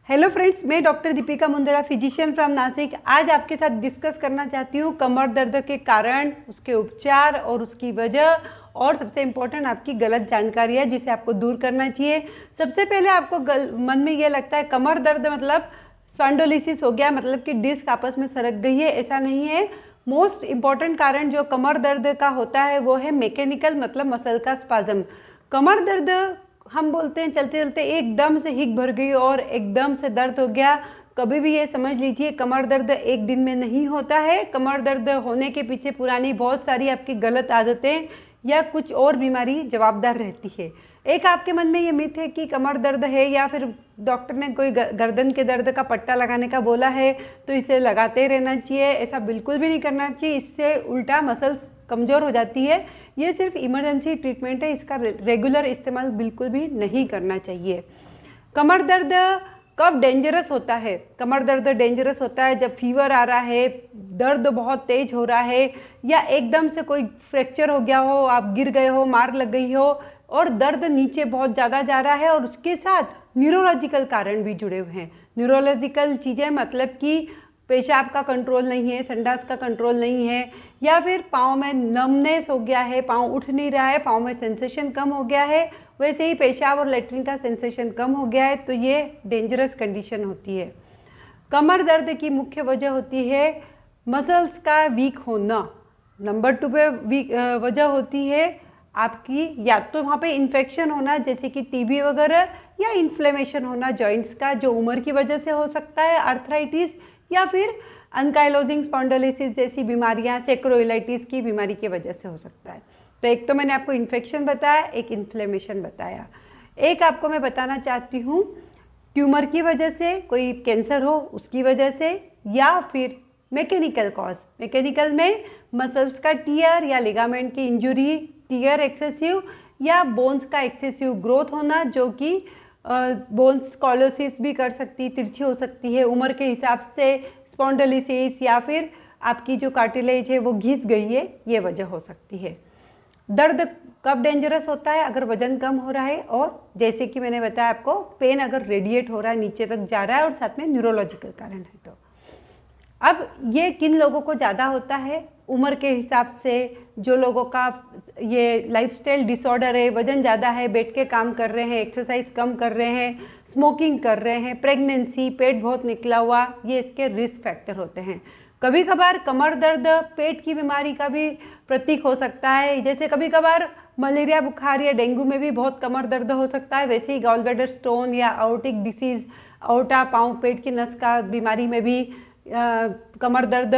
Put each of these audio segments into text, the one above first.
Hello friends, मैं doctor Deepika Mundada, physician from Nashik. आज आपके साथ डिस्कस करना चाहती हूँ कमर दर्द के कारण, उसके उपचार और उसकी वजह, और सबसे इम्पोर्टेंट आपकी गलत जानकारी है जिसे आपको दूर करना चाहिए। सबसे पहले आपको मन में ये लगता है कमर दर्द मतलब स्पॉन्डिलोलिसिस हो गया, मतलब कि डिस्क आपस में सरक गई है। ऐसा नहीं है। मोस्ट इम्पॉर्टेंट कारण जो कमर दर्द का होता है वो है मैकेनिकल, मतलब मसल का स्पाज्म। कमर दर्द हम बोलते हैं चलते चलते एकदम से हिक भर गई और एकदम से दर्द हो गया। कभी भी ये समझ लीजिए कमर दर्द एक दिन में नहीं होता है। कमर दर्द होने के पीछे पुरानी बहुत सारी आपकी गलत आदतें या कुछ और बीमारी जवाबदार रहती है। एक आपके मन में ये मिथ है कि कमर दर्द है या फिर डॉक्टर ने कोई गर्दन के दर्द का पट्टा लगाने का बोला है तो इसे लगाते रहना चाहिए। ऐसा बिल्कुल भी नहीं करना चाहिए, इससे उल्टा मसल्स कमज़ोर हो जाती है। ये सिर्फ इमरजेंसी ट्रीटमेंट है, इसका रेगुलर इस्तेमाल बिल्कुल भी नहीं करना चाहिए। कमर दर्द कब डेंजरस होता है? कमर दर्द डेंजरस होता है जब फीवर आ रहा है, दर्द बहुत तेज हो रहा है, या एकदम से कोई फ्रैक्चर हो गया हो, आप गिर गए हो, मार लग गई हो और दर्द नीचे बहुत ज़्यादा जा रहा है और उसके साथ न्यूरोलॉजिकल कारण भी जुड़े हुए हैं। न्यूरोलॉजिकल चीज़ें मतलब कि पेशाब का कंट्रोल नहीं है, संडास का कंट्रोल नहीं है, या फिर पाँव में नमनेस हो गया है, पाँव उठ नहीं रहा है, पाँव में सेंसेशन कम हो गया है, वैसे ही पेशाब और लेटरिन का सेंसेशन कम हो गया है, तो ये डेंजरस कंडीशन होती है। कमर दर्द की मुख्य वजह होती है मसल्स का वीक होना। नंबर 2 पे वीक वजह होती है आपकी या तो वहाँ पे इन्फेक्शन होना, जैसे कि टीबी वगैरह, या इन्फ्लेमेशन होना जॉइंट्स का, जो उम्र की वजह से हो सकता है, आर्थराइटिस, या फिर अनकाइलोजिंग स्पॉन्डिलोलिसिस जैसी बीमारियां, सेक्रोइलाइटिस की बीमारी की वजह से हो सकता है। तो एक तो मैंने आपको इन्फेक्शन बताया, एक इन्फ्लेमेशन बताया। एक आपको मैं बताना चाहती हूँ ट्यूमर की वजह से, कोई कैंसर हो उसकी वजह से, या फिर मैकेनिकल कॉज। मैकेनिकल में मसल्स का टियर या लिगामेंट की इंजुरी, टियर एक्सेसिव, या बोन्स का एक्सेसिव ग्रोथ होना, जो कि बोन्स कॉलोसिस भी कर सकती, तिरछी हो सकती है उम्र के हिसाब से, स्पॉन्डिलोलिसिस, या फिर आपकी जो कार्टिलेज है वो घिस गई है, ये वजह हो सकती है। दर्द कब डेंजरस होता है? अगर वजन कम हो रहा है और जैसे कि मैंने बताया आपको पेन अगर रेडिएट हो रहा है, नीचे तक जा रहा है और साथ में न्यूरोलॉजिकल कारण है तो। अब ये किन लोगों को ज़्यादा होता है? उम्र के हिसाब से, जो लोगों का ये लाइफस्टाइल डिसऑर्डर है, वजन ज़्यादा है, बैठ के काम कर रहे हैं, एक्सरसाइज कम कर रहे हैं, स्मोकिंग कर रहे हैं, प्रेगनेंसी, पेट बहुत निकला हुआ, ये इसके रिस्क फैक्टर होते हैं। कभी कभार कमर दर्द पेट की बीमारी का भी प्रतीक हो सकता है, जैसे कभी कभार मलेरिया बुखार या डेंगू में भी बहुत कमर दर्द हो सकता है, वैसे ही गॉल ब्लैडर स्टोन या आउटिक डिसीज, आउटा पाँव पेट की नस का बीमारी में भी कमर दर्द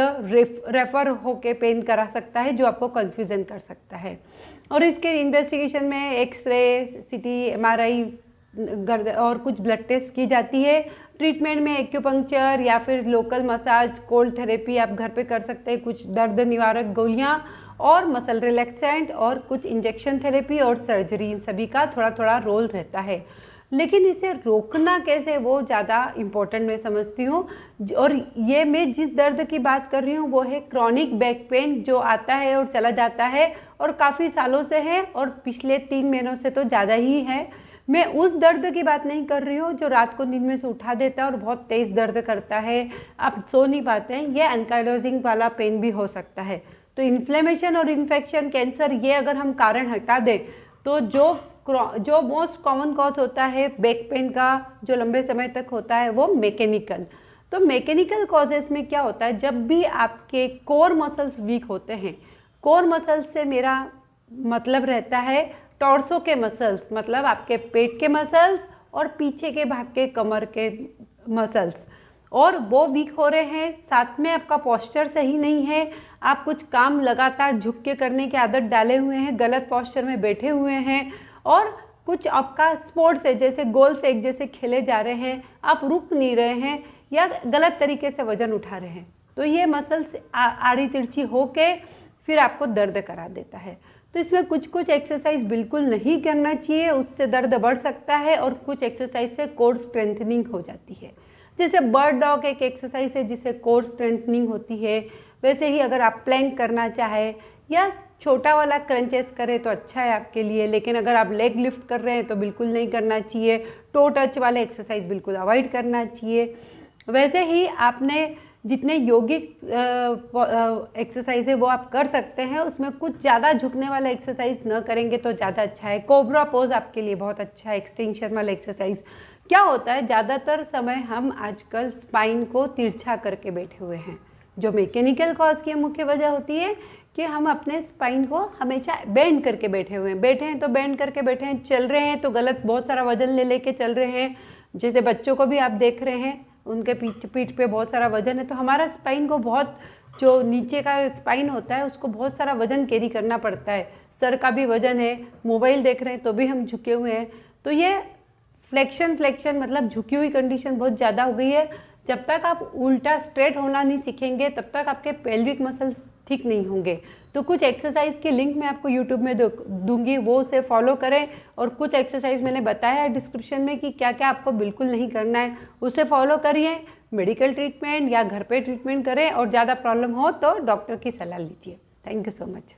रेफर होके पेन करा सकता है, जो आपको कन्फ्यूज़न कर सकता है। और इसके इन्वेस्टिगेशन में एक्सरे, सीटी, एमआरआई और कुछ ब्लड टेस्ट की जाती है। ट्रीटमेंट में एक्यूपंक्चर या फिर लोकल मसाज, कोल्ड थेरेपी आप घर पे कर सकते हैं, कुछ दर्द निवारक गोलियां और मसल रिलैक्सेंट और कुछ इंजेक्शन थेरेपी और सर्जरी, इन सभी का थोड़ा थोड़ा रोल रहता है। लेकिन इसे रोकना कैसे, वो ज़्यादा इम्पोर्टेंट मैं समझती हूँ। और ये मैं जिस दर्द की बात कर रही हूँ वो है क्रॉनिक बैक पेन, जो आता है और चला जाता है और काफ़ी सालों से है और पिछले 3 महीनों से तो ज़्यादा ही है। मैं उस दर्द की बात नहीं कर रही हूँ जो रात को नींद में से उठा देता है और बहुत तेज़ दर्द करता है, आप सो नहीं पाते हैं। ये अनकाइलोजिंग वाला पेन भी हो सकता है। तो इन्फ्लेमेशन और इन्फेक्शन, कैंसर, ये अगर हम कारण हटा दें तो जो मोस्ट कॉमन कॉज होता है बैक पेन का, जो लंबे समय तक होता है, वो मैकेनिकल। तो मैकेनिकल कॉजेस में क्या होता है, जब भी आपके कोर मसल्स वीक होते हैं, कोर मसल्स से मेरा मतलब रहता है टॉर्सो के मसल्स, मतलब आपके पेट के मसल्स और पीछे के भाग के कमर के मसल्स, और वो वीक हो रहे हैं। साथ में आपका पोस्चर सही नहीं है, आप कुछ काम लगातार झुक के करने की आदत डाले हुए हैं, गलत पोस्चर में बैठे हुए हैं, और कुछ आपका स्पोर्ट्स है जैसे गोल्फ एक जैसे खेले जा रहे हैं, आप रुक नहीं रहे हैं या गलत तरीके से वजन उठा रहे हैं, तो ये मसल्स आड़ी तिरछी होके फिर आपको दर्द करा देता है। तो इसमें कुछ कुछ एक्सरसाइज बिल्कुल नहीं करना चाहिए, उससे दर्द बढ़ सकता है, और कुछ एक्सरसाइज से कोर स्ट्रेंथनिंग हो जाती है। जैसे बर्ड डॉग एक एक्सरसाइज है जिससे कोर स्ट्रेंथनिंग होती है, वैसे ही अगर आप प्लैंक करना चाहे या छोटा वाला क्रंचेस करें तो अच्छा है आपके लिए, लेकिन अगर आप लेग लिफ्ट कर रहे हैं तो बिल्कुल नहीं करना चाहिए। टो टच वाले एक्सरसाइज बिल्कुल अवॉइड करना चाहिए। वैसे ही आपने जितने यौगिक एक्सरसाइज है वो आप कर सकते हैं, उसमें कुछ ज़्यादा झुकने वाला एक्सरसाइज न करेंगे तो ज़्यादा अच्छा है। कोबरा पोज आपके लिए बहुत अच्छा है, एक्सटेंशन वाला एक्सरसाइज। क्या होता है, ज़्यादातर समय हम आजकल स्पाइन को तिरछा करके बैठे हुए हैं, जो मैकेनिकल कॉज की मुख्य वजह होती है कि हम अपने स्पाइन को हमेशा बेंड करके बैठे हुए हैं। बैठे हैं तो बेंड करके बैठे हैं, चल रहे हैं तो गलत बहुत सारा वजन ले लेके चल रहे हैं। जैसे बच्चों को भी आप देख रहे हैं, उनके पीठ पे बहुत सारा वजन है, तो हमारा स्पाइन को बहुत, जो नीचे का स्पाइन होता है उसको बहुत सारा वजन कैरी करना पड़ता है। सर का भी वजन है, मोबाइल देख रहे हैं तो भी हम झुके हुए हैं, तो ये फ्लेक्शन मतलब झुकी हुई कंडीशन बहुत ज़्यादा हो गई है। जब तक आप उल्टा स्ट्रेट होना नहीं सीखेंगे तब तक आपके पेल्विक मसल्स ठीक नहीं होंगे। तो कुछ एक्सरसाइज की लिंक मैं आपको यूट्यूब में दूंगी, वो उसे फॉलो करें। और कुछ एक्सरसाइज मैंने बताया है डिस्क्रिप्शन में कि क्या क्या आपको बिल्कुल नहीं करना है, उसे फॉलो करिए। मेडिकल ट्रीटमेंट या घर पे ट्रीटमेंट करें, और ज़्यादा प्रॉब्लम हो तो डॉक्टर की सलाह लीजिए। Thank you so much.